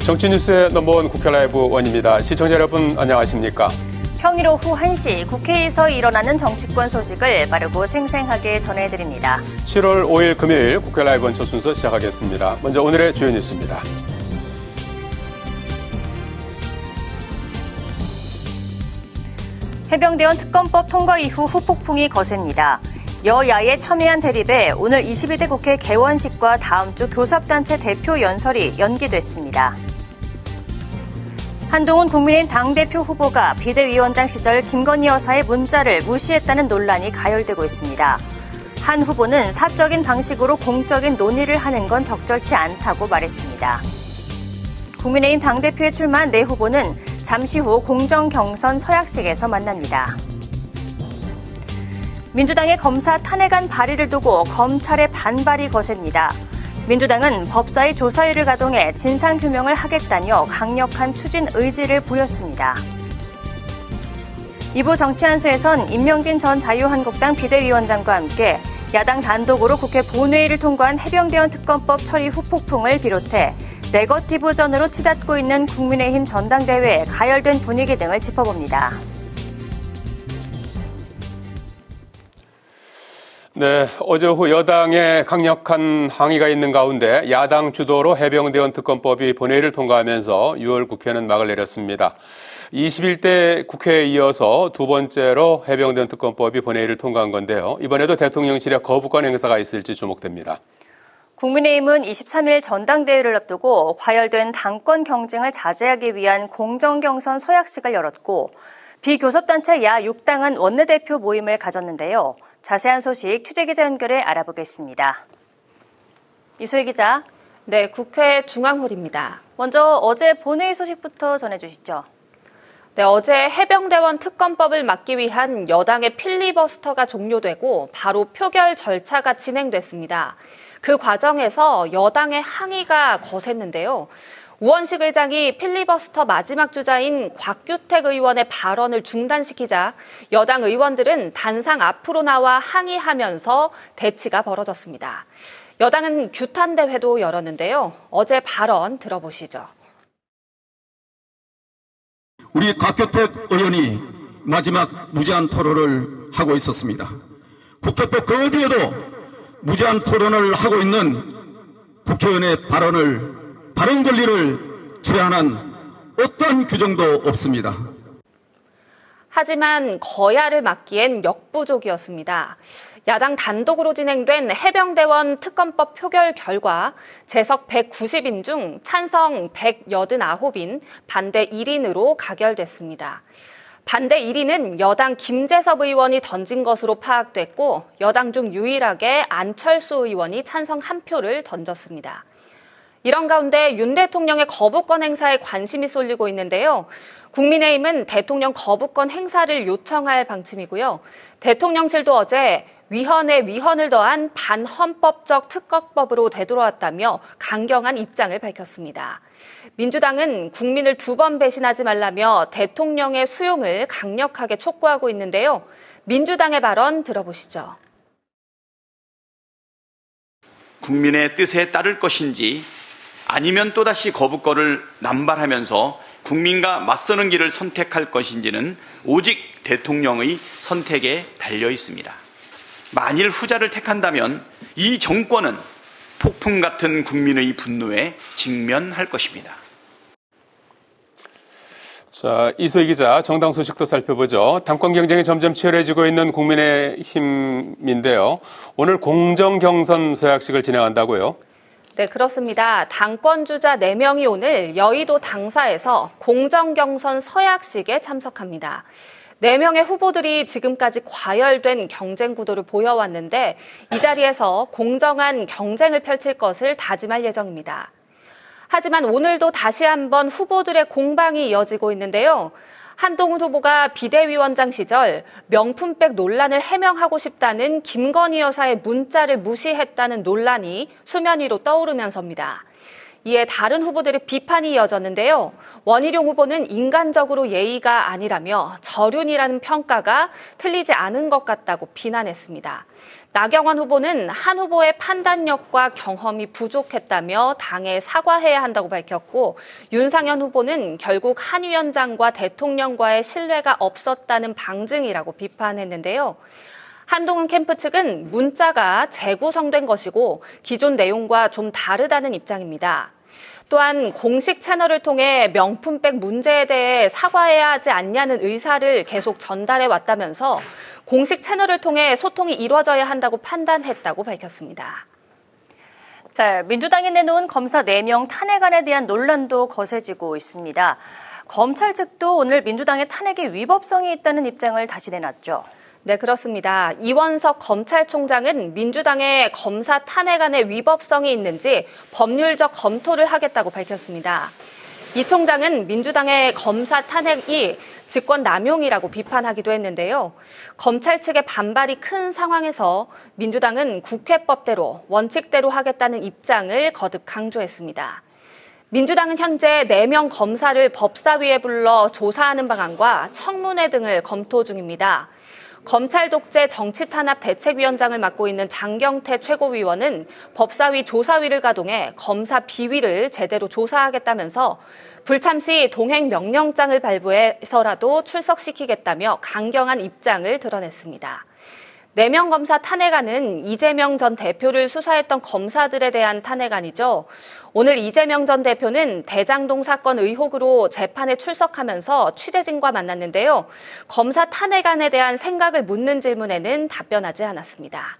정치뉴스의 넘버원 국회 라이브 원입니다. 시청자 여러분 안녕하십니까? 평일 오후 1시 국회에서 일어나는 정치권 소식을 빠르고 생생하게 전해드립니다. 7월 5일 금요일 국회 라이브 원 첫 순서 시작하겠습니다. 먼저 오늘의 주요 뉴스입니다. 해병대원 특검법 통과 이후 후폭풍이 거셉니다. 여야의 첨예한 대립에 오늘 22대 국회 개원식과 다음 주 교섭단체 대표 연설이 연기됐습니다. 한동훈 국민의힘 당대표 후보가 비대위원장 시절 김건희 여사의 문자를 무시했다는 논란이 가열되고 있습니다. 한 후보는 사적인 방식으로 공적인 논의를 하는 건 적절치 않다고 말했습니다. 국민의힘 당대표에 출마한 네 후보는 잠시 후 공정경선 서약식에서 만납니다. 민주당의 검사 탄핵안 발의를 두고 검찰의 반발이 거셉니다. 민주당은 법사위 조사위를 가동해 진상규명을 하겠다며 강력한 추진 의지를 보였습니다. 2부 정치한수에선 임명진 전 자유한국당 비대위원장과 함께 야당 단독으로 국회 본회의를 통과한 해병대원 특검법 처리 후폭풍을 비롯해 네거티브전으로 치닫고 있는 국민의힘 전당대회의 가열된 분위기 등을 짚어봅니다. 네, 어제 오후 여당의 강력한 항의가 있는 가운데 야당 주도로 해병대원 특검법이 본회의를 통과하면서 6월 국회는 막을 내렸습니다. 21대 국회에 이어서 두 번째로 해병대원 특검법이 본회의를 통과한 건데요. 이번에도 대통령실에 거부권 행사가 있을지 주목됩니다. 국민의힘은 23일 전당대회를 앞두고 과열된 당권 경쟁을 자제하기 위한 공정경선 서약식을 열었고 비교섭단체 야 6당은 원내대표 모임을 가졌는데요. 자세한 소식 취재기자 연결해 알아보겠습니다. 이소희 기자. 네, 국회 중앙홀입니다. 먼저 어제 본회의 소식부터 전해주시죠. 네, 어제 해병대원 특검법을 막기 위한 여당의 필리버스터가 종료되고 바로 표결 절차가 진행됐습니다. 그 과정에서 여당의 항의가 거셌는데요. 우원식 의장이 필리버스터 마지막 주자인 곽규택 의원의 발언을 중단시키자 여당 의원들은 단상 앞으로 나와 항의하면서 대치가 벌어졌습니다. 여당은 규탄 대회도 열었는데요. 어제 발언 들어보시죠. 우리 곽규택 의원이 마지막 무제한 토론을 하고 있었습니다. 국회법 그 어디에도 무제한 토론을 하고 있는 국회의원의 발언 권리를 제한한 어떤 규정도 없습니다. 하지만 거야를 막기엔 역부족이었습니다. 야당 단독으로 진행된 해병대원 특검법 표결 결과 재석 190인 중 찬성 189인, 반대 1인으로 가결됐습니다. 반대 1인은 여당 김재섭 의원이 던진 것으로 파악됐고 여당 중 유일하게 안철수 의원이 찬성 1표를 던졌습니다. 이런 가운데 윤 대통령의 거부권 행사에 관심이 쏠리고 있는데요. 국민의힘은 대통령 거부권 행사를 요청할 방침이고요. 대통령실도 어제 위헌에 위헌을 더한 반헌법적 특검법으로 되돌아왔다며 강경한 입장을 밝혔습니다. 민주당은 국민을 2번 배신하지 말라며 대통령의 수용을 강력하게 촉구하고 있는데요. 민주당의 발언 들어보시죠. 국민의 뜻에 따를 것인지 아니면 또다시 거부권을 남발하면서 국민과 맞서는 길을 선택할 것인지는 오직 대통령의 선택에 달려 있습니다. 만일 후자를 택한다면 이 정권은 폭풍 같은 국민의 분노에 직면할 것입니다. 자, 이소희 기자, 정당 소식도 살펴보죠. 당권 경쟁이 점점 치열해지고 있는 국민의힘인데요. 오늘 공정경선 서약식을 진행한다고요? 네, 그렇습니다. 당권 주자 4명이 오늘 여의도 당사에서 공정경선 서약식에 참석합니다. 4명의 후보들이 지금까지 과열된 경쟁 구도를 보여왔는데 이 자리에서 공정한 경쟁을 펼칠 것을 다짐할 예정입니다. 하지만 오늘도 다시 한번 후보들의 공방이 이어지고 있는데요. 한동훈 후보가 비대위원장 시절 명품백 논란을 해명하고 싶다는 김건희 여사의 문자를 무시했다는 논란이 수면 위로 떠오르면서입니다. 이에 다른 후보들의 비판이 이어졌는데요. 원희룡 후보는 인간적으로 예의가 아니라며 저륜이라는 평가가 틀리지 않은 것 같다고 비난했습니다. 나경원 후보는 한 후보의 판단력과 경험이 부족했다며 당에 사과해야 한다고 밝혔고, 윤상현 후보는 결국 한 위원장과 대통령과의 신뢰가 없었다는 방증이라고 비판했는데요. 한동훈 캠프 측은 문자가 재구성된 것이고 기존 내용과 좀 다르다는 입장입니다. 또한 공식 채널을 통해 명품백 문제에 대해 사과해야 하지 않냐는 의사를 계속 전달해 왔다면서 공식 채널을 통해 소통이 이루어져야 한다고 판단했다고 밝혔습니다. 네, 민주당이 내놓은 검사 4명 탄핵안에 대한 논란도 거세지고 있습니다. 검찰 측도 오늘 민주당의 탄핵에 위법성이 있다는 입장을 다시 내놨죠. 네, 그렇습니다. 이원석 검찰총장은 민주당의 검사 탄핵안에 위법성이 있는지 법률적 검토를 하겠다고 밝혔습니다. 이 총장은 민주당의 검사 탄핵이 직권 남용이라고 비판하기도 했는데요. 검찰 측의 반발이 큰 상황에서 민주당은 국회법대로 원칙대로 하겠다는 입장을 거듭 강조했습니다. 민주당은 현재 4명 검사를 법사위에 불러 조사하는 방안과 청문회 등을 검토 중입니다. 검찰 독재 정치탄압 대책위원장을 맡고 있는 장경태 최고위원은 법사위 조사위를 가동해 검사 비위를 제대로 조사하겠다면서 불참 시 동행 명령장을 발부해서라도 출석시키겠다며 강경한 입장을 드러냈습니다. 4명 검사 탄핵안은 이재명 전 대표를 수사했던 검사들에 대한 탄핵안이죠. 오늘 이재명 전 대표는 대장동 사건 의혹으로 재판에 출석하면서 취재진과 만났는데요. 검사 탄핵안에 대한 생각을 묻는 질문에는 답변하지 않았습니다.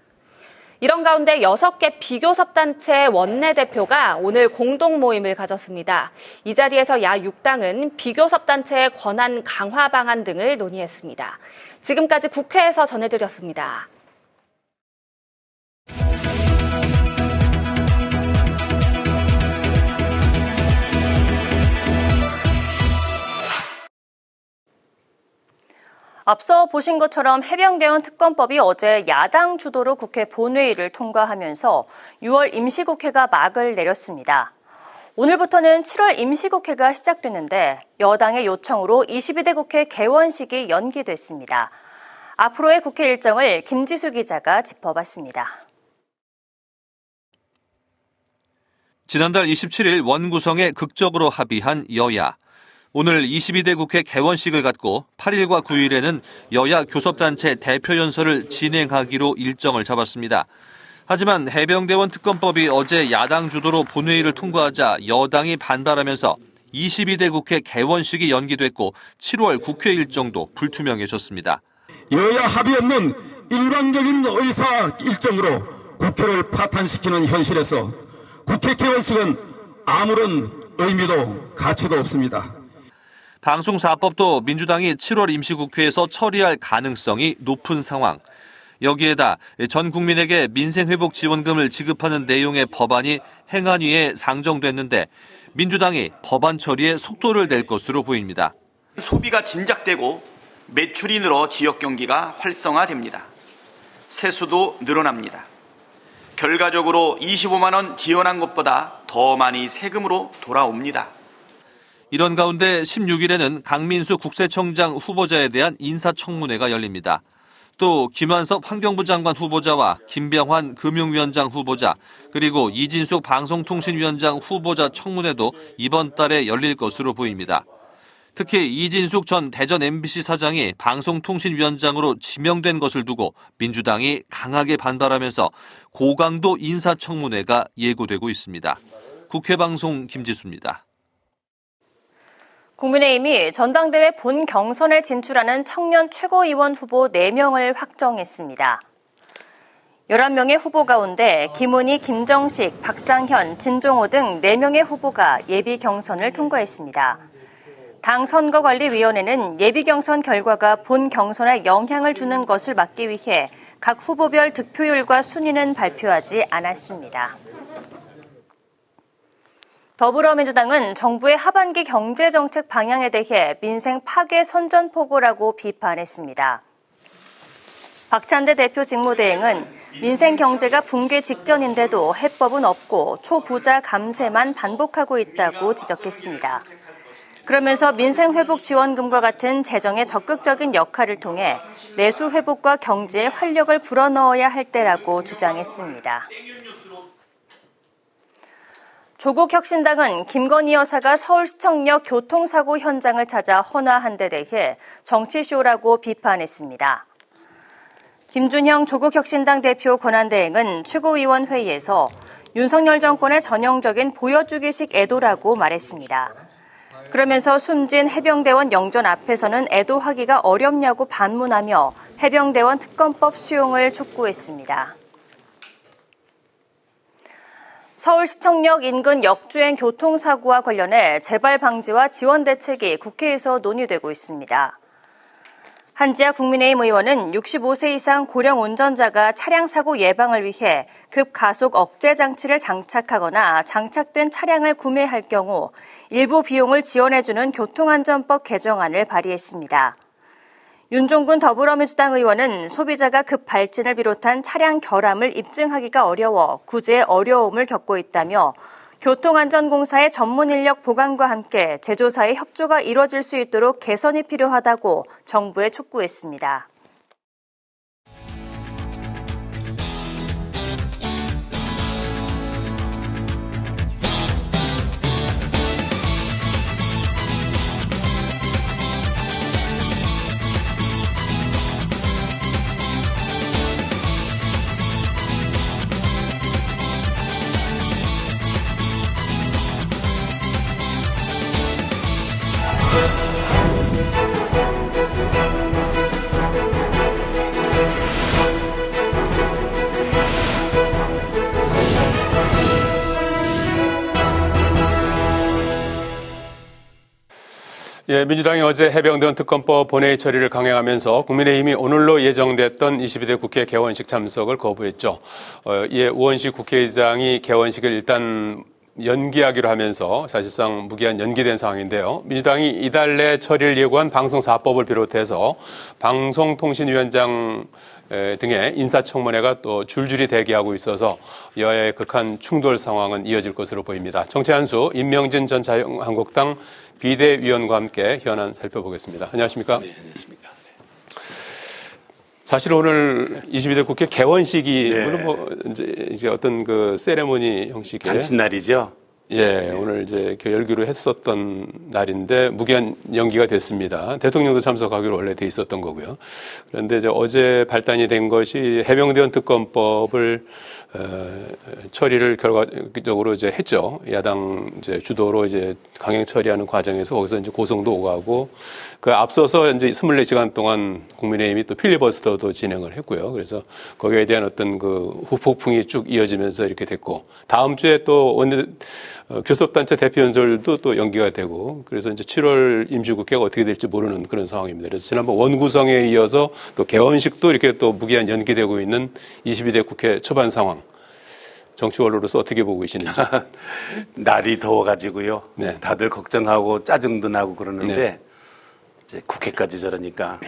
이런 가운데 6개 비교섭단체 원내대표가 오늘 공동 모임을 가졌습니다. 이 자리에서 야 6당은 비교섭단체의 권한 강화 방안 등을 논의했습니다. 지금까지 국회에서 전해드렸습니다. 앞서 보신 것처럼 해병대원 특검법이 어제 야당 주도로 국회 본회의를 통과하면서 6월 임시국회가 막을 내렸습니다. 오늘부터는 7월 임시국회가 시작됐는데 여당의 요청으로 22대 국회 개원식이 연기됐습니다. 앞으로의 국회 일정을 김지수 기자가 짚어봤습니다. 지난달 27일 원구성에 극적으로 합의한 여야. 오늘 22대 국회 개원식을 갖고 8일과 9일에는 여야 교섭단체 대표연설을 진행하기로 일정을 잡았습니다. 하지만 해병대원 특검법이 어제 야당 주도로 본회의를 통과하자 여당이 반발하면서 22대 국회 개원식이 연기됐고 7월 국회 일정도 불투명해졌습니다. 여야 합의 없는 일방적인 의사 일정으로 국회를 파탄시키는 현실에서 국회 개원식은 아무런 의미도 가치도 없습니다. 방송사법도 민주당이 7월 임시국회에서 처리할 가능성이 높은 상황. 여기에다 전 국민에게 민생회복 지원금을 지급하는 내용의 법안이 행안위에 상정됐는데 민주당이 법안 처리에 속도를 낼 것으로 보입니다. 소비가 진작되고 매출이 늘어 지역 경기가 활성화됩니다. 세수도 늘어납니다. 결과적으로 25만 원 지원한 것보다 더 많이 세금으로 돌아옵니다. 이런 가운데 16일에는 강민수 국세청장 후보자에 대한 인사청문회가 열립니다. 또 김한섭 환경부 장관 후보자와 김병환 금융위원장 후보자, 그리고 이진숙 방송통신위원장 후보자 청문회도 이번 달에 열릴 것으로 보입니다. 특히 이진숙 전 대전 MBC 사장이 방송통신위원장으로 지명된 것을 두고 민주당이 강하게 반발하면서 고강도 인사청문회가 예고되고 있습니다. 국회방송 김지수입니다. 국민의힘이 전당대회 본 경선에 진출하는 청년 최고위원 후보 4명을 확정했습니다. 11명의 후보 가운데 김은희, 김정식, 박상현, 진종호 등 4명의 후보가 예비 경선을 통과했습니다. 당 선거관리위원회는 예비 경선 결과가 본 경선에 영향을 주는 것을 막기 위해 각 후보별 득표율과 순위는 발표하지 않았습니다. 더불어민주당은 정부의 하반기 경제정책 방향에 대해 민생 파괴 선전포고라고 비판했습니다. 박찬대 대표 직무대행은 민생 경제가 붕괴 직전인데도 해법은 없고 초부자 감세만 반복하고 있다고 지적했습니다. 그러면서 민생회복지원금과 같은 재정의 적극적인 역할을 통해 내수 회복과 경제에 활력을 불어넣어야 할 때라고 주장했습니다. 조국혁신당은 김건희 여사가 서울시청역 교통사고 현장을 찾아 헌화한 데 대해 정치쇼라고 비판했습니다. 김준형 조국혁신당 대표 권한대행은 최고위원회의에서 윤석열 정권의 전형적인 보여주기식 애도라고 말했습니다. 그러면서 숨진 해병대원 영전 앞에서는 애도하기가 어렵냐고 반문하며 해병대원 특검법 수용을 촉구했습니다. 서울시청역 인근 역주행 교통사고와 관련해 재발 방지와 지원 대책이 국회에서 논의되고 있습니다. 한지아 국민의힘 의원은 65세 이상 고령 운전자가 차량 사고 예방을 위해 급가속 억제 장치를 장착하거나 장착된 차량을 구매할 경우 일부 비용을 지원해주는 교통안전법 개정안을 발의했습니다. 윤종군 더불어민주당 의원은 소비자가 급 발진을 비롯한 차량 결함을 입증하기가 어려워 구제에 어려움을 겪고 있다며 교통안전공사의 전문 인력 보강과 함께 제조사의 협조가 이뤄질 수 있도록 개선이 필요하다고 정부에 촉구했습니다. 예, 민주당이 어제 해병대원 특검법 본회의 처리를 강행하면서 국민의힘이 오늘로 예정됐던 22대 국회 개원식 참석을 거부했죠. 이에 우원식 국회의장이 개원식을 일단 연기하기로 하면서 사실상 무기한 연기된 상황인데요. 민주당이 이달 내 처리를 예고한 방송사법을 비롯해서 방송통신위원장 등의 인사청문회가 또 줄줄이 대기하고 있어서 여야의 극한 충돌 상황은 이어질 것으로 보입니다. 정치 한수 임명진 전 자유한국당 비대위원과 함께 현안 살펴보겠습니다. 안녕하십니까? 네, 안녕하십니까. 사실 오늘 22대 국회 개원식이 네. 물론 뭐 이제 어떤 그 세레모니 형식의 잔칫날이죠. 예, 오늘 이제 열기로 했었던 날인데 무기한 연기가 됐습니다. 대통령도 참석하기로 원래 돼 있었던 거고요. 그런데 이제 어제 발단이 된 것이 해병대원 특검법을 처리를 결과적으로 이제 했죠. 야당 이제 주도로 이제 강행 처리하는 과정에서 거기서 이제 고성도 오가고 그 앞서서 이제 24시간 동안 국민의힘이 또 필리버스터도 진행을 했고요. 그래서 거기에 대한 어떤 그 후폭풍이 쭉 이어지면서 이렇게 됐고 다음 주에 또 교섭단체 대표 연설도 또 연기가 되고 그래서 이제 7월 임시국회가 어떻게 될지 모르는 그런 상황입니다. 그래서 지난번 원구성에 이어서 또 개원식도 이렇게 또 무기한 연기되고 있는 22대 국회 초반 상황. 정치 원로로서 어떻게 보고 계시는지. 날이 더워가지고요. 네. 다들 걱정하고 짜증도 나고 그러는데 네. 이제 국회까지 저러니까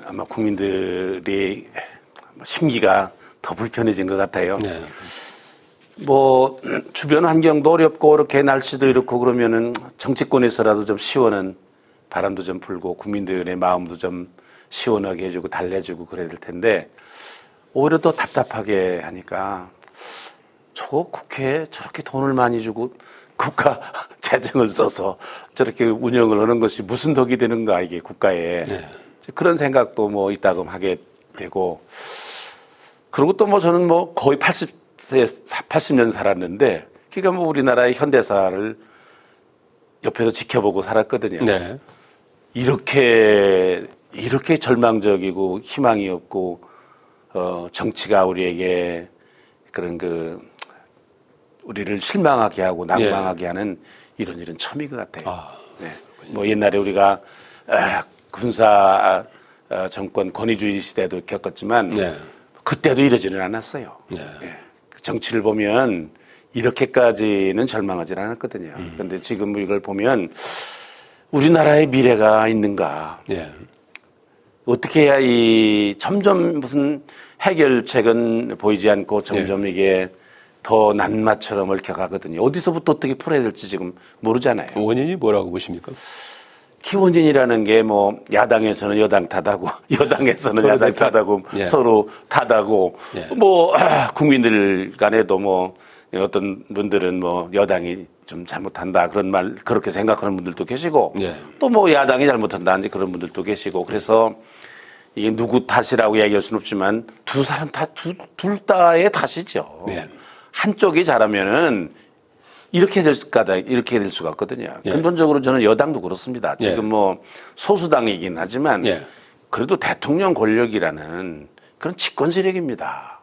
아마 국민들이 심기가 더 불편해진 것 같아요. 네. 뭐 주변 환경도 어렵고 이렇게 날씨도 이렇고 그러면은 정치권에서라도 좀 시원한 바람도 좀 불고 국민들의 마음도 좀 시원하게 해주고 달래주고 그래야 될 텐데 오히려 더 답답하게 하니까 저 국회에 저렇게 돈을 많이 주고 국가 재정을 써서 저렇게 운영을 하는 것이 무슨 덕이 되는가 이게 국가에 네. 그런 생각도 뭐 이따금 하게 되고 그리고 또 뭐 저는 뭐 거의 80년 살았는데 그러니까 뭐 우리나라의 현대사를 옆에서 지켜보고 살았거든요. 네. 이렇게 절망적이고 희망이 없고 정치가 우리에게 그런 우리를 실망하게 하고 낭망하게 하는 이런 처음인 것 같아요. 네. 뭐 옛날에 우리가 군사 정권 권위주의 시대도 겪었지만 네. 그때도 이러지는 않았어요. 네. 네. 정치를 보면 이렇게까지는 절망하지는 않았거든요. 그런데 지금 이걸 보면 우리나라의 미래가 있는가? 네. 어떻게 해야 이 점점 무슨 해결책은 보이지 않고 점점 이게 더 난마처럼 얽혀가거든요. 어디서부터 어떻게 풀어야 될지 지금 모르잖아요. 원인이 뭐라고 보십니까? 기원진이라는 게 뭐 야당에서는 여당 탓하고 여당에서는 서로 야당 탓. 탓하고 예. 서로 탓하고 예. 뭐 국민들 간에도 뭐 어떤 분들은 뭐 여당이 좀 잘못한다 그런 말 그렇게 생각하는 분들도 계시고 예. 또 뭐 야당이 잘못한다 이제 그런 분들도 계시고 그래서 이게 누구 탓이라고 얘기할 수는 없지만 두 사람 다 둘 다의 탓이죠. 예. 한쪽이 잘하면은 이렇게 될 수가 없거든요. 예. 근본적으로 저는 여당도 그렇습니다. 지금 예. 뭐 소수당이긴 하지만 예. 그래도 대통령 권력이라는 그런 집권 세력입니다.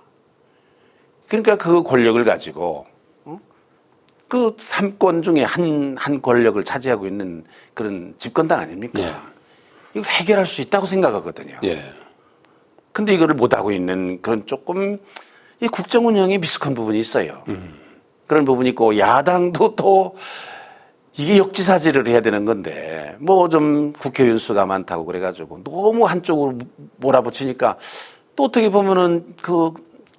그러니까 그 권력을 가지고 그 3권 중에 한 권력을 차지하고 있는 그런 집권당 아닙니까? 예. 이걸 해결할 수 있다고 생각하거든요. 예. 근데 이거를 못하고 있는 그런 조금 이 국정 운영에 미숙한 부분이 있어요. 그런 부분이 있고 야당도 또 이게 역지사지를 해야 되는 건데 뭐 좀 국회의원 수가 많다고 그래가지고 너무 한쪽으로 몰아붙이니까 또 어떻게 보면은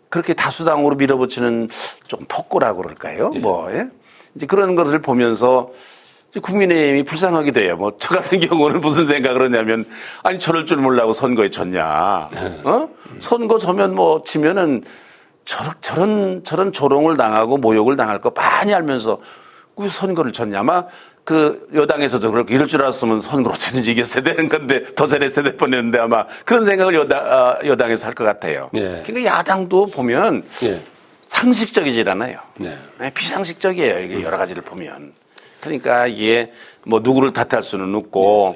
그렇게 다수당으로 밀어붙이는 좀 폭거라고 그럴까요? 예. 뭐 예? 이제 그런 것을 보면서 이제 국민의힘이 불쌍하기도 해요. 뭐 저 같은 경우는 무슨 생각을 하냐면 아니 저럴 줄 몰라고 선거에 졌냐? 어? 선거 져면 뭐 지면은 저런 조롱을 당하고 모욕을 당할 거 많이 알면서 그 선거를 졌냐. 아마 그 여당에서도 그렇고 이럴 줄 알았으면 선거를 어떻게든지 이겼어야 되는 건데 더 잘했어야 될 뻔했는데 아마 그런 생각을 여당에서 할 것 같아요. 예. 그러니까 야당도 보면 예. 상식적이질 않아요. 네. 네, 비상식적이에요. 이게 여러 가지를 보면. 그러니까 이게 뭐 누구를 탓할 수는 없고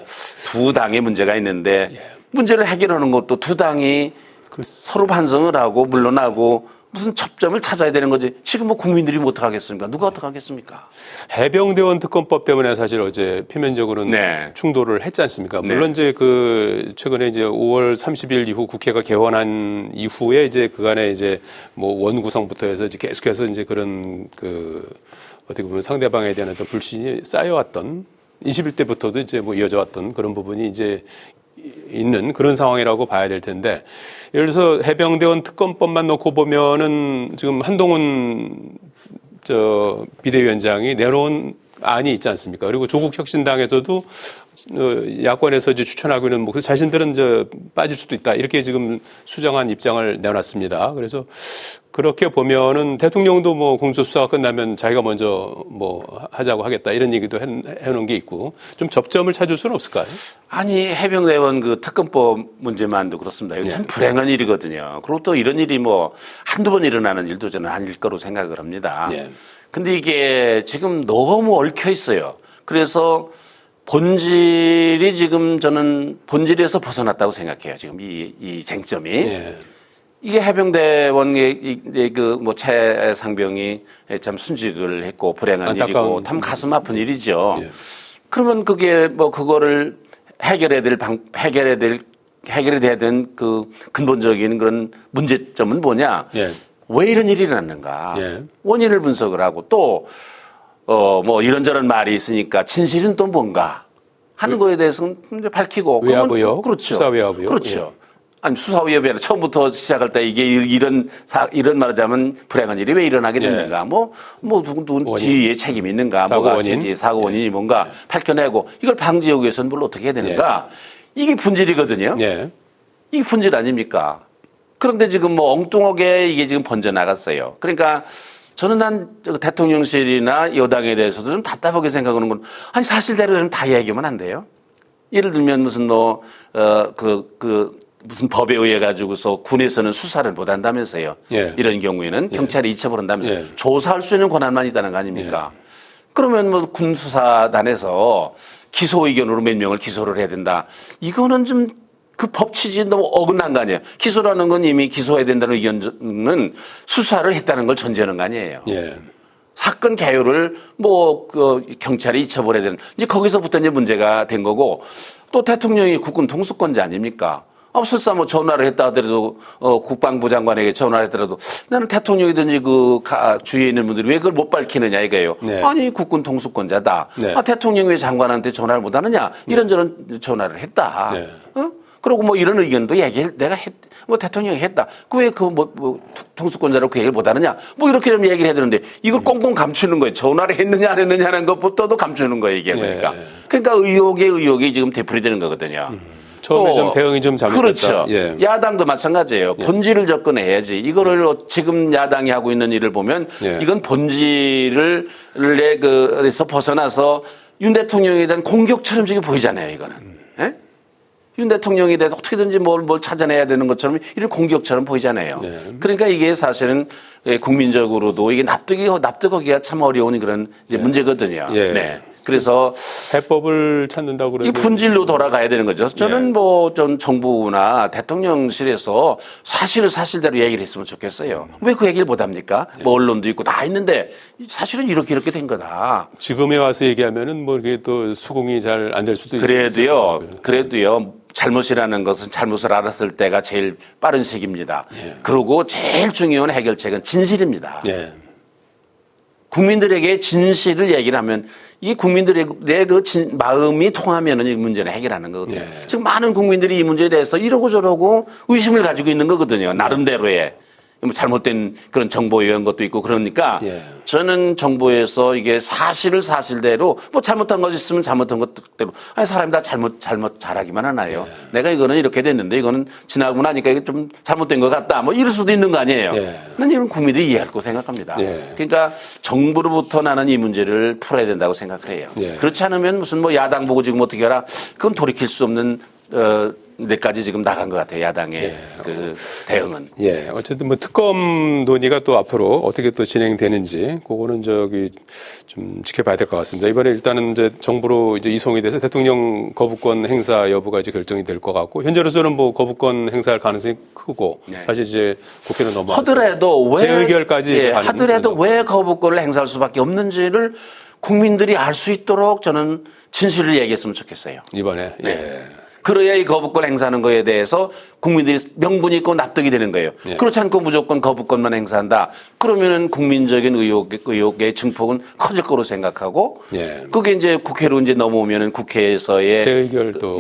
두 당의 문제가 있는데 문제를 해결하는 것도 두 당이 서로 반성을 하고 물러나고 무슨 접점을 찾아야 되는 거지. 지금 뭐 국민들이 뭐 어떡하겠습니까? 누가 어떡하겠습니까? 해병대원 특검법 때문에 사실 어제 표면적으로는 네. 충돌을 했지 않습니까? 네. 물론 이제 최근에 이제 5월 30일 이후 국회가 개원한 이후에 이제 그간에 이제 뭐 원구성부터 해서 이제 계속해서 이제 그런 어떻게 보면 상대방에 대한 어떤 불신이 쌓여왔던 21대부터도 이제 뭐 이어져 왔던 그런 부분이 이제 있는 그런 상황이라고 봐야 될 텐데, 예를 들어서 해병대원 특검법만 놓고 보면은 지금 한동훈 비대위원장이 내놓은 안이 있지 않습니까? 그리고 조국 혁신당에서도 야권에서 이제 추천하고 있는 뭐 자신들은 빠질 수도 있다 이렇게 지금 수정한 입장을 내놨습니다. 그래서 그렇게 보면은 대통령도 뭐 공소수사가 끝나면 자기가 먼저 뭐 하자고 하겠다 이런 얘기도 해놓은 게 있고 좀 접점을 찾을 수는 없을까요? 아니 해병대원 그 특검법 문제만도 그렇습니다. 이거 참 불행한 일이거든요. 그리고 또 이런 일이 뭐 한두 번 일어나는 일도 저는 아닐 거로 생각을 합니다. 네. 근데 이게 지금 너무 얽혀 있어요. 그래서 본질이 지금 저는 본질에서 벗어났다고 생각해요. 지금 이 쟁점이. 예. 이게 해병대원의 뭐 최상병이 참 순직을 했고 불행한 일이고 참 가슴 아픈 일이죠. 예. 그러면 그게 뭐 그거를 해결해야 되는 그 근본적인 그런 문제점은 뭐냐? 예. 왜 이런 일이 일어났는가? 예. 원인을 분석을 하고 또 뭐 이런저런 말이 있으니까 진실은 또 뭔가 하는 거에 대해서는 이제 밝히고 외화부요? 그렇죠. 수사 외화부요? 그렇죠. 아니 수사 위협이 아니라 처음부터 시작할 때 이게 이런 말하자면 불행한 일이 왜 일어나게 됐는가? 뭐 누군 뒤에 책임이 있는가? 사고 뭐가 원인? 사고 원인이 뭔가 밝혀내고 이걸 방지하기 위해서는 뭘 어떻게 해야 되는가? 이게 본질이거든요. 예. 이게 본질 아닙니까? 그런데 지금 뭐 엉뚱하게 이게 지금 번져 나갔어요. 그러니까 저는 대통령실이나 여당에 대해서도 좀 답답하게 생각하는 건 아니 사실대로 좀 다 얘기하면 안 돼요. 예를 들면 무슨 무슨 법에 의해 가지고서 군에서는 수사를 못 한다면서요. 예. 이런 경우에는 경찰이 이첩을 한다면서요. 예. 조사할 수 있는 권한만 있다는 거 아닙니까? 그러면 뭐 군수사단에서 기소 의견으로 몇 명을 기소를 해야 된다. 이거는 좀 그 법 취지에 너무 어긋난 거 아니에요. 기소라는 건 이미 기소해야 된다는 의견은 수사를 했다는 걸 전제하는 거 아니에요. 예. 사건 개요를 경찰이 이첩을 해야 되는 이제 거기서부터 이제 문제가 된 거고 또 대통령이 국군 통수권자 아닙니까? 설사 뭐 전화를 했다 하더라도 국방부 장관에게 전화를 했더라도 나는 대통령이든지 주위에 있는 분들이 왜 그걸 못 밝히느냐 이거예요. 네. 아니 국군 통수권자다. 네. 대통령이 왜 장관한테 전화를 못 하느냐 이런저런 전화를 했다. 네. 그리고 뭐 이런 의견도 뭐 대통령이 했다. 왜 통수권자로 그 얘기를 못 하느냐. 뭐 이렇게 좀 얘기를 해야 되는데 이걸 꽁꽁 감추는 거예요. 전화를 했느냐 안 했느냐는 것부터도 감추는 거예요, 이게. 그러니까. 그러니까 의혹이 지금 되풀이되는 거거든요. 처음에 좀 대응이 좀 잘못됐다. 그렇죠. 예. 야당도 마찬가지예요. 본질을 접근해야지. 이거를 지금 야당이 하고 있는 일을 보면 이건 본질을 에서 벗어나서 윤 대통령에 대한 공격처럼 지금 보이잖아요, 이거는. 예? 윤 대통령에 대해서 어떻게든지 뭘 찾아내야 되는 것처럼 이런 공격처럼 보이잖아요. 그러니까 이게 사실은 국민적으로도 이게 납득하기가 참 어려운 그런 이제 문제거든요. 네. 그래서 해법을 찾는다고 이 그러는데 본질로 돌아가야 되는 거죠. 저는 전 정부나 대통령실에서 사실을 사실대로 얘기를 했으면 좋겠어요. 왜 그 얘기를 못 합니까? 뭐 언론도 있고 다 있는데 사실은 이렇게 된 거다. 지금에 와서 얘기하면은 뭐 이게 또 수긍이 잘 안 될 수도 있고. 그래도요. 잘못이라는 것은 잘못을 알았을 때가 제일 빠른 시기입니다. 그리고 제일 중요한 해결책은 진실입니다. 국민들에게 진실을 얘기를 하면 이 국민들의 마음이 통하면은 이 문제는 해결하는 거거든요. 지금 많은 국민들이 이 문제에 대해서 이러고 저러고 의심을 가지고 있는 거거든요. 나름대로의. 뭐 잘못된 그런 정보 이런 것도 있고 그러니까 저는 정부에서 이게 사실을 사실대로 뭐 잘못한 것 있으면 잘못한 것대로 아니 사람이 다 잘못 잘하기만 하나요? 내가 이거는 이렇게 됐는데 이거는 지나고 나니까 이게 좀 잘못된 것 같다. 뭐 이럴 수도 있는 거 아니에요? 난 이런 국민들이 이해할 거라고 생각합니다. 그러니까 정부로부터 나는 이 문제를 풀어야 된다고 생각을 해요. 그렇지 않으면 무슨 뭐 야당 보고 지금 어떻게 하라? 그건 돌이킬 수 없는 데까지 지금 나간 것 같아요. 야당의 그 대응은. 어쨌든 뭐 특검 논의가 또 앞으로 어떻게 또 진행되는지 그거는 좀 지켜봐야 될 것 같습니다. 이번에 일단은 이제 정부로 이제 이송이 돼서 대통령 거부권 행사 여부가 이제 결정이 될 것 같고 현재로서는 뭐 거부권 행사할 가능성이 크고 사실 이제 국회는 하더라도 재의결까지 하더라도 왜 거부권을 행사할 수밖에 없는지를 국민들이 알 수 있도록 저는 진실을 얘기했으면 좋겠어요. 이번에. 그래야 이 거부권 행사하는 거에 대해서 국민들이 명분이 있고 납득이 되는 거예요. 그렇지 않고 무조건 거부권만 행사한다. 그러면은 국민적인 의혹의 증폭은 커질 거로 생각하고 그게 이제 국회로 이제 넘어오면은 국회에서의 재의결도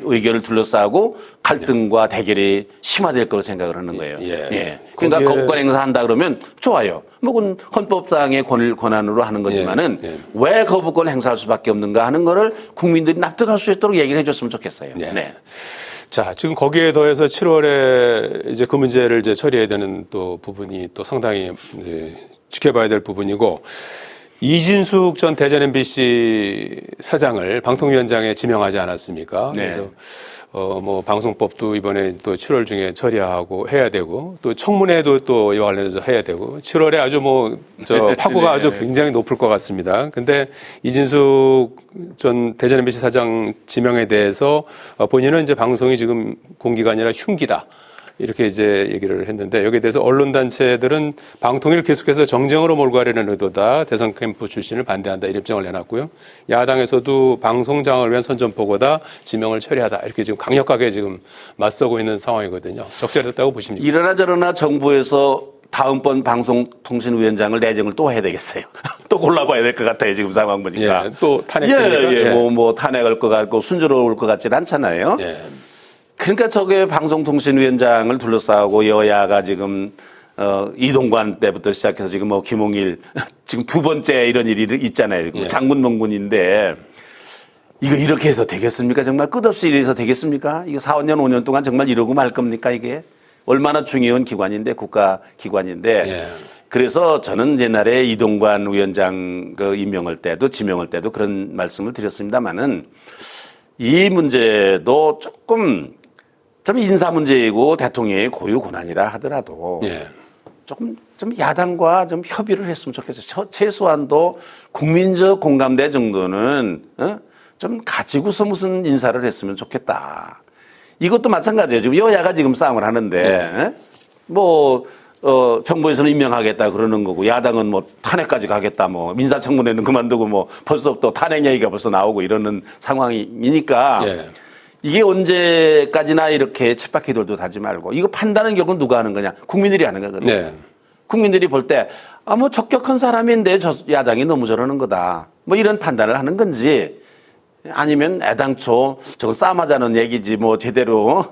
의결을 둘러싸고 갈등과 대결이 심화될 거로 생각을 하는 거예요. 그러니까 거부권 행사한다 그러면 좋아요. 뭐 그건 헌법상의 권한으로 하는 거지만은 왜 거부권 행사할 수밖에 없는가 하는 거를 국민들이 납득할 수 있도록 얘기를 해줬으면 좋겠어요. 자, 지금 거기에 더해서 7월에 이제 그 문제를 이제 처리해야 되는 또 부분이 또 상당히 지켜봐야 될 부분이고 이진숙 전 대전 MBC 사장을 방통위원장에 지명하지 않았습니까? 그래서 뭐 방송법도 이번에 또 7월 중에 처리하고 해야 되고 또 청문회도 또 이와 관련해서 해야 되고 7월에 아주 파고가 아주 굉장히 높을 것 같습니다. 근데 이진숙 전 대전 MBC 사장 지명에 대해서 본인은 이제 방송이 지금 공기가 아니라 흉기다. 이렇게 이제 얘기를 했는데 여기에 대해서 언론단체들은 방통위를 계속해서 정쟁으로 몰고 가려는 의도다. 대선 캠프 출신을 반대한다. 이런 입장을 내놨고요. 야당에서도 방송장을 위한 선전포고다. 지명을 처리하다. 이렇게 지금 강력하게 지금 맞서고 있는 상황이거든요. 적절했다고 보십니까? 이러나 저러나 정부에서 다음번 방송통신위원장을 내정을 또 해야 되겠어요. 또 골라봐야 될 것 같아요. 지금 상황 보니까. 또 탄핵되니까. 뭐 탄핵할 것 같고 순조로울 것 같지는 않잖아요. 그러니까 저게 방송통신위원장을 둘러싸고 여야가 지금 이동관 때부터 시작해서 지금 뭐 김홍일 지금 두 번째 이런 일이 있잖아요. 장군 몽군인데 이거 이렇게 해서 되겠습니까? 정말 끝없이 이래서 되겠습니까? 이거 4, 5년, 5년 동안 정말 이러고 말 겁니까 이게? 얼마나 중요한 기관인데 국가기관인데 그래서 저는 옛날에 이동관 위원장 임명할 때도 지명할 때도 그런 말씀을 드렸습니다마는 이 문제도 좀 인사 문제이고 대통령의 고유 권한이라 하더라도 조금 좀 야당과 좀 협의를 했으면 좋겠어요. 최소한도 국민적 공감대 정도는 좀 가지고서 무슨 인사를 했으면 좋겠다. 이것도 마찬가지예요. 지금 여야가 지금 싸움을 하는데 정부에서는 임명하겠다 그러는 거고 야당은 뭐 탄핵까지 가겠다 뭐 민사청문회는 그만두고 뭐 벌써 또 탄핵 얘기가 벌써 나오고 이러는 상황이니까 이게 언제까지나 이렇게 쳇바퀴 돌듯 하지 말고 이거 판단은 결국 누가 하는 거냐? 국민들이 하는 거거든요. 국민들이 볼 때 적격한 사람인데 저 야당이 너무 저러는 거다. 뭐 이런 판단을 하는 건지 아니면 애당초 저거 싸움하자는 얘기지 뭐 제대로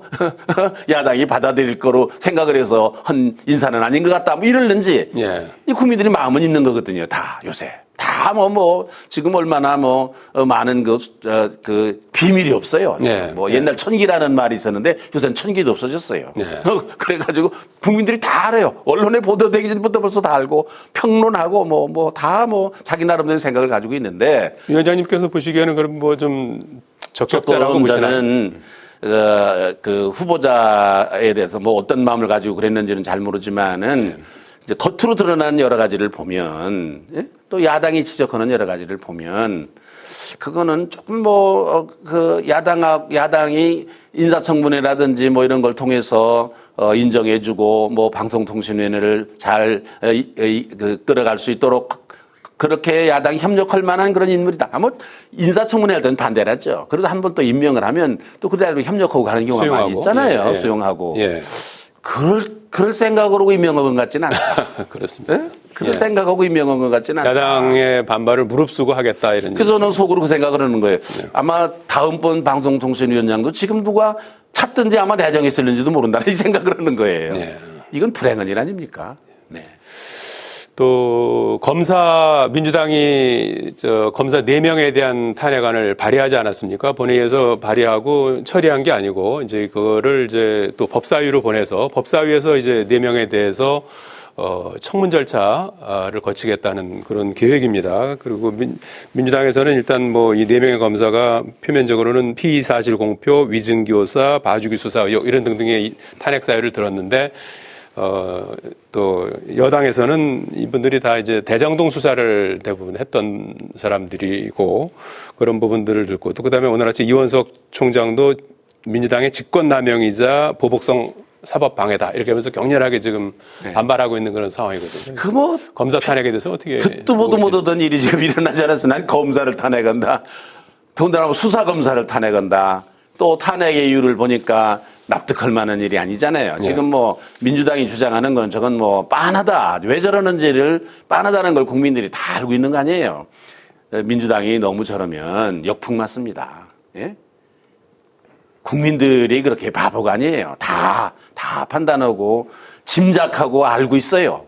야당이 받아들일 거로 생각을 해서 한 인사는 아닌 것 같다 뭐 이럴는지 예. 이 국민들이 마음은 있는 거거든요. 다 요새 다 지금 얼마나 많은 그 비밀이 없어요. 네. 뭐 옛날 천기라는 말이 있었는데 요새는 천기도 없어졌어요. 네. 그래가지고 국민들이 다 알아요. 언론에 보도되기 전부터 벌써 다 알고 평론하고 다 자기 나름대로 생각을 가지고 있는데 위원장님께서 보시기에는 그럼 뭐 좀 적격자라고 조금 보시나요? 저는 그 후보자에 대해서 뭐 어떤 마음을 가지고 그랬는지는 잘 모르지만은 이제 겉으로 드러난 여러 가지를 보면 예? 또 야당이 지적하는 여러 가지를 보면 그거는 조금 그 야당이 인사청문회라든지 뭐 이런 걸 통해서 인정해주고 뭐 방송통신위원회를 잘 끌어갈 수 있도록 그렇게 야당이 협력할 만한 그런 인물이다. 뭐 인사청문회 할 때는 반대를 하죠. 그래도 한 번 또 임명을 하면 또 그대로 협력하고 가는 경우가 수용하고. 많이 있잖아요. 예. 수용하고. 예. 그럴 생각으로 임명한 것 같지는 않아요. 그렇습니다. 예? 그럴 예. 생각하고 임명한 것 같지는 않아요. 야당의 반발을 무릅쓰고 하겠다 이런. 그래서 저는 속으로 그 생각을 하는 거예요. 아마 다음번 방송통신위원장도 지금 누가 찾든지 아마 내정했을는지도 모른다는 이 생각을 하는 거예요. 네. 이건 불행한 일 아닙니까? 네. 또 민주당이 검사 4명에 대한 탄핵안을 발의하지 않았습니까? 본회의에서 발의하고 처리한 게 아니고 이제 그거를 이제 또 법사위로 보내서 법사위에서 이제 4명에 대해서 청문 절차를 거치겠다는 그런 계획입니다. 그리고 민주당에서는 일단 뭐 이 4명의 검사가 표면적으로는 피의 사실 공표, 위증교사, 봐주기 수사 의혹 이런 등등의 탄핵 사유를 들었는데 또 여당에서는 이분들이 다 이제 대장동 수사를 대부분 했던 사람들이고 그런 부분들을 듣고 또 그다음에 오늘 아침 이원석 총장도 민주당의 직권남용이자 보복성 사법방해다 이렇게 하면서 격렬하게 지금 반발하고 있는 그런 상황이거든요. 검사 탄핵에 대해서 어떻게 듣도 보도 못하던 일이 지금 일어나지 않았어. 난 검사를 탄핵한다. 더군다나 수사검사를 탄핵한다. 또 탄핵의 이유를 보니까 납득할 만한 일이 아니잖아요. 지금 민주당이 주장하는 건 저건 빤하다. 왜 저러는지를 빤하다는 걸 국민들이 다 알고 있는 거 아니에요. 민주당이 너무 저러면 역풍 맞습니다. 예? 국민들이 그렇게 바보가 아니에요. 다 판단하고 짐작하고 알고 있어요.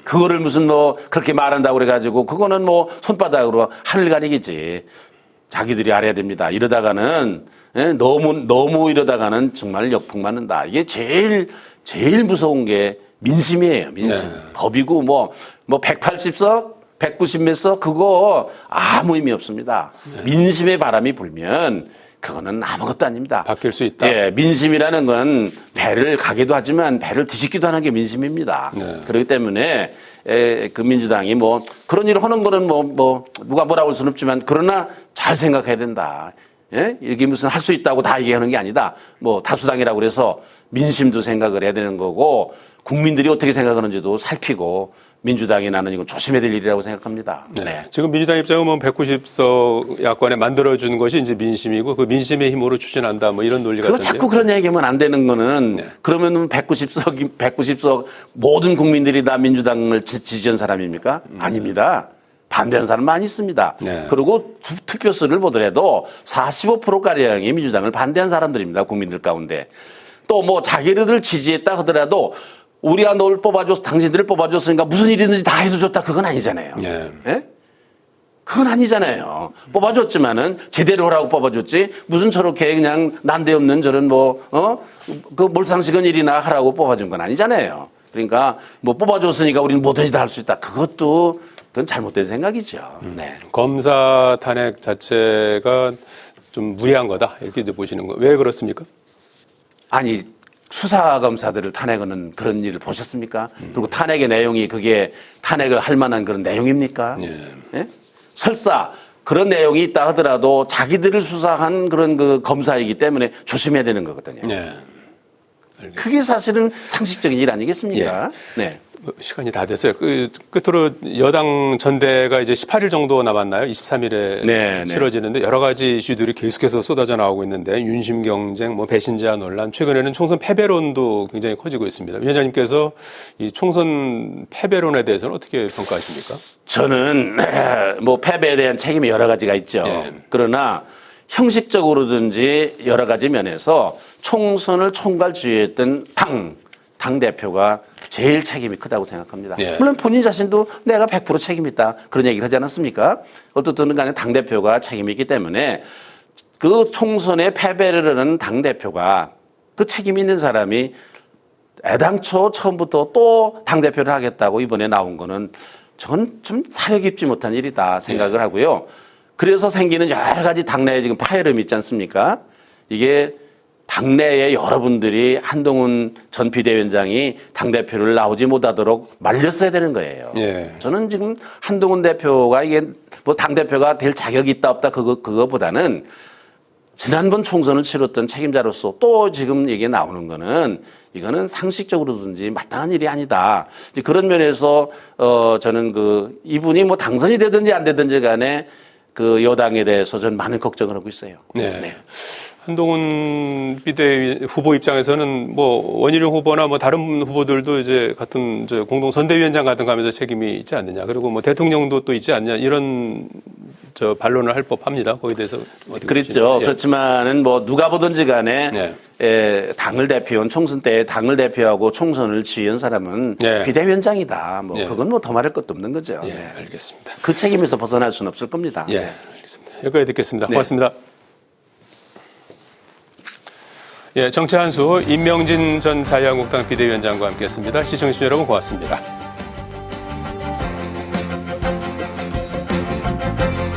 그거를 무슨 그렇게 말한다고 그래가지고 그거는 손바닥으로 하늘 가리기지. 자기들이 알아야 됩니다. 이러다가는 너무 이러다가는 정말 역풍 맞는다. 이게 제일 무서운 게 민심이에요. 민심. 법이고 180석, 190몇 석 그거 아무 의미 없습니다. 민심의 바람이 불면 그거는 아무것도 아닙니다. 바뀔 수 있다. 예, 민심이라는 건 배를 가기도 하지만 배를 뒤집기도 하는 게 민심입니다. 그렇기 때문에 그 민주당이 그런 일을 하는 거는 누가 뭐라고 할 수는 없지만 그러나 잘 생각해야 된다. 예? 이게 무슨 할 수 있다고 다 얘기하는 게 아니다. 다수당이라고 그래서 민심도 생각을 해야 되는 거고 국민들이 어떻게 생각하는지도 살피고 민주당이 나는 이건 조심해야 될 일이라고 생각합니다. 네. 지금 민주당 입장은 190석 야권에 만들어준 것이 이제 민심이고 그 민심의 힘으로 추진한다 이런 논리 같은데. 자꾸 그런 얘기하면 안 되는 거는 그러면은 190석 모든 국민들이 다 민주당을 지지한 사람입니까? 아닙니다. 반대하는 사람 많이 있습니다. 그리고 투표수를 보더라도 45%가량이 민주당을 반대한 사람들입니다. 국민들 가운데. 또 자기들을 지지했다 하더라도 우리가 널 뽑아줘서 당신들을 뽑아줬으니까 무슨 일이 있는지 다 해서 줬다. 그건 아니잖아요. 예? 그건 아니잖아요. 뽑아줬지만은 제대로 하라고 뽑아줬지 무슨 저렇게 그냥 난데없는 저런 그 몰상식은 일이나 하라고 뽑아준 건 아니잖아요. 그러니까 뽑아줬으니까 우리는 뭐든지 다 할 수 있다. 그건 잘못된 생각이죠. 네. 검사 탄핵 자체가 좀 무리한 거다 이렇게 이제 보시는 거. 왜 그렇습니까? 아니 수사검사들을 탄핵하는 그런 일을 보셨습니까? 그리고 탄핵의 내용이 그게 탄핵을 할 만한 그런 내용입니까? 예? 설사 그런 내용이 있다 하더라도 자기들을 수사한 그런 그 검사이기 때문에 조심해야 되는 거거든요. 그게 사실은 상식적인 일 아니겠습니까? 네. 시간이 다 됐어요. 끝으로 여당 전대가 이제 18일 정도 남았나요? 23일에 치러지는데 여러 가지 이슈들이 계속해서 쏟아져 나오고 있는데 윤심 경쟁, 배신자 논란, 최근에는 총선 패배론도 굉장히 커지고 있습니다. 위원장님께서 이 총선 패배론에 대해서는 어떻게 평가하십니까? 저는 패배에 대한 책임이 여러 가지가 있죠. 그러나 형식적으로든지 여러 가지 면에서 총선을 총괄지휘했던 당 대표가 제일 책임이 크다고 생각합니다. 예. 물론 본인 자신도 내가 100% 책임 있다 그런 얘기를 하지 않았습니까? 어떻든 간에 당 대표가 책임이 있기 때문에 그 총선에 패배를 하는 당 대표가 그 책임 있는 사람이 애당초 처음부터 또 당 대표를 하겠다고 이번에 나온 거는 저는 좀 사려 깊지 못한 일이다 생각을 하고요. 그래서 생기는 여러 가지 당내에 지금 파열음이 있지 않습니까? 이게 당내에 여러분들이 한동훈 전 비대위원장이 당대표를 나오지 못하도록 말렸어야 되는 거예요. 예. 저는 지금 한동훈 대표가 이게 뭐 당대표가 될 자격이 있다 없다 그거보다는 지난번 총선을 치렀던 책임자로서 또 지금 이게 나오는 거는 이거는 상식적으로든지 마땅한 일이 아니다. 이제 그런 면에서 저는 이분이 뭐 당선이 되든지 안 되든지 간에 그 여당에 대해서 저는 많은 걱정을 하고 있어요. 네. 네. 한동훈 비대위 후보 입장에서는 뭐 원희룡 후보나 뭐 다른 후보들도 이제 같은 공동 선대위원장 같은 거 하면서 책임이 있지 않느냐. 그리고 뭐 대통령도 또 있지 않냐. 이런 반론을 할 법합니다. 거기에 대해서 그렇죠. 예. 그렇지만은 뭐 누가 보든지 간에 당을 대표한 총선 때 당을 대표하고 총선을 지휘한 사람은 비대위원장이다. 뭐 그건 뭐 더 말할 것도 없는 거죠. 예, 알겠습니다. 그 책임에서 벗어날 수는 없을 겁니다. 예, 알겠습니다. 여기까지 듣겠습니다. 고맙습니다. 예, 정치 한수 임명진 전 자유한국당 비대위원장과 함께했습니다. 시청해주신 여러분 고맙습니다.